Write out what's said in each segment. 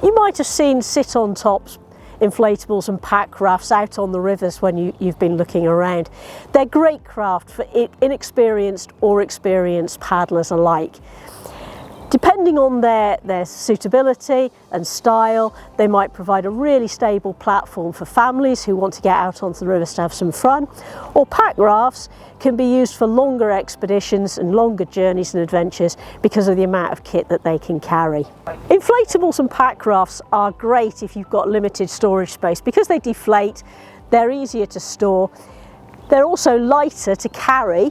You might have seen sit-on-tops inflatables and pack rafts out on the rivers when you've been looking around. They're great craft for inexperienced or experienced paddlers alike. Depending on their suitability and style, they might provide a really stable platform for families who want to get out onto the rivers to have some fun, or pack rafts can be used for longer expeditions and longer journeys and adventures because of the amount of kit that they can carry. Inflatables and pack rafts are great if you've got limited storage space because they deflate, they're easier to store, they're also lighter to carry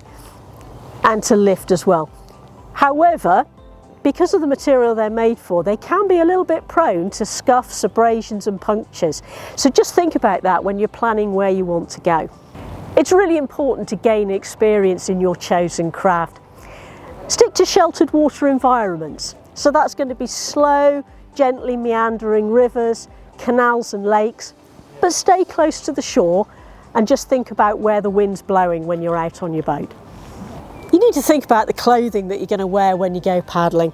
and to lift as well. However, because of the material they're made for, they can be a little bit prone to scuffs, abrasions and punctures. So just think about that when you're planning where you want to go. It's really important to gain experience in your chosen craft. Stick to sheltered water environments. So that's going to be slow, gently meandering rivers, canals and lakes, but stay close to the shore and just think about where the wind's blowing when you're out on your boat. You need to think about the clothing that you're going to wear when you go paddling.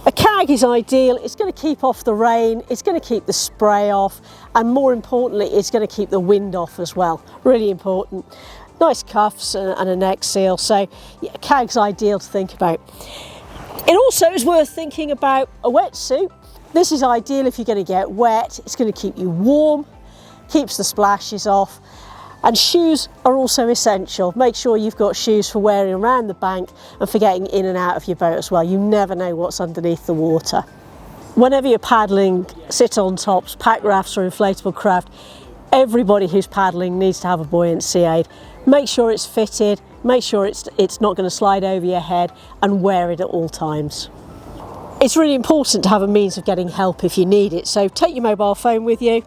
A kayak is ideal, it's going to keep off the rain, it's going to keep the spray off, and more importantly, it's going to keep the wind off as well. Really important. Nice cuffs and a neck seal, so yeah, a kayak's ideal to think about. It also is worth thinking about a wetsuit. This is ideal if you're going to get wet, it's going to keep you warm, keeps the splashes off. And shoes are also essential. Make sure you've got shoes for wearing around the bank and for getting in and out of your boat as well. You never know what's underneath the water. Whenever you're paddling sit-on-tops, pack rafts or inflatable craft, everybody who's paddling needs to have a buoyancy aid. Make sure it's fitted, make sure it's not going to slide over your head, and wear it at all times. It's really important to have a means of getting help if you need it, so take your mobile phone with you.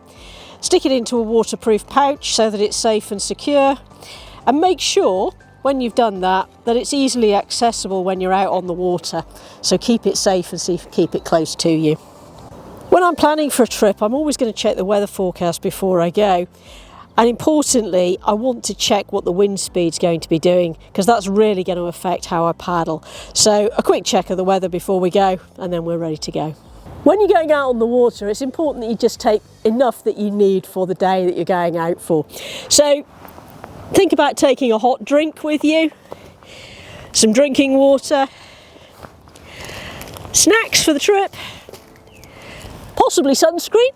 Stick it into a waterproof pouch so that it's safe and secure, and make sure when you've done that it's easily accessible when you're out on the water, so keep it safe and keep it close to you. When I'm planning for a trip, I'm always going to check the weather forecast before I go, and importantly I want to check what the wind speed's going to be doing because that's really going to affect how I paddle. So a quick check of the weather before we go and then we're ready to go. When you're going out on the water, it's important that you just take enough that you need for the day that you're going out for. So think about taking a hot drink with you, some drinking water, snacks for the trip, possibly sunscreen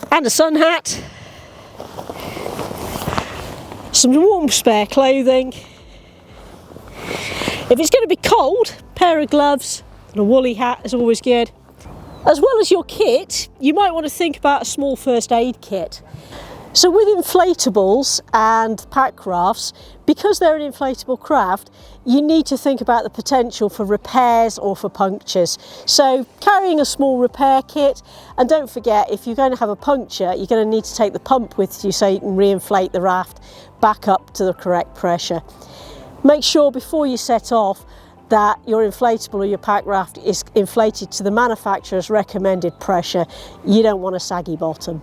and a sun hat, some warm spare clothing. If it's going to be cold, a pair of gloves and a woolly hat is always good. As well as your kit, you might want to think about a small first aid kit. So with inflatables and pack rafts, because they're an inflatable craft, you need to think about the potential for repairs or for punctures. So carrying a small repair kit, and don't forget, if you're going to have a puncture, you're going to need to take the pump with you so you can re-inflate the raft back up to the correct pressure. Make sure before you set off that your inflatable or your pack raft is inflated to the manufacturer's recommended pressure. You don't want a saggy bottom.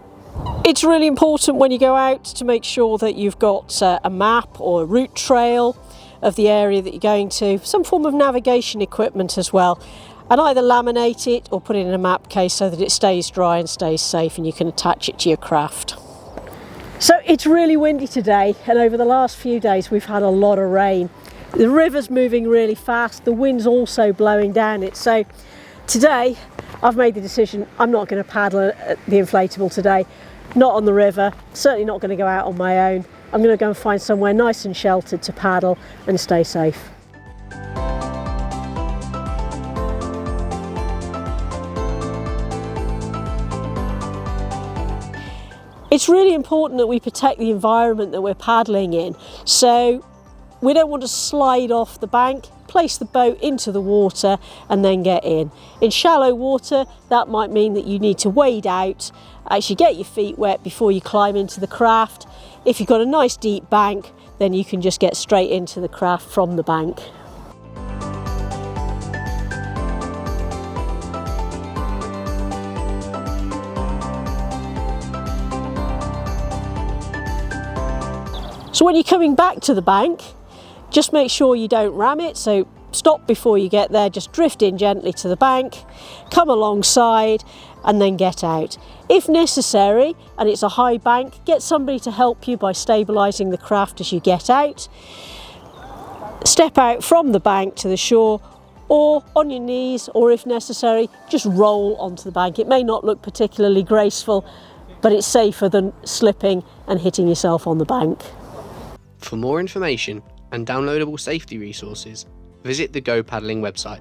It's really important when you go out to make sure that you've got a map or a route trail of the area that you're going to, some form of navigation equipment as well, and either laminate it or put it in a map case so that it stays dry and stays safe and you can attach it to your craft. So it's really windy today, and over the last few days we've had a lot of rain. The river's moving really fast, the wind's also blowing down it, so today I've made the decision I'm not going to paddle the inflatable today, not on the river, certainly not going to go out on my own. I'm going to go and find somewhere nice and sheltered to paddle and stay safe. It's really important that we protect the environment that we're paddling in, so we don't want to slide off the bank, place the boat into the water and then get in. In shallow water, that might mean that you need to wade out, actually get your feet wet before you climb into the craft. If you've got a nice deep bank, then you can just get straight into the craft from the bank. So when you're coming back to the bank, just make sure you don't ram it, so stop before you get there, just drift in gently to the bank, come alongside and then get out. If necessary, and it's a high bank, get somebody to help you by stabilising the craft as you get out. Step out from the bank to the shore, or on your knees, or if necessary, just roll onto the bank. It may not look particularly graceful, but it's safer than slipping and hitting yourself on the bank. For more information and downloadable safety resources, visit the Go Paddling website.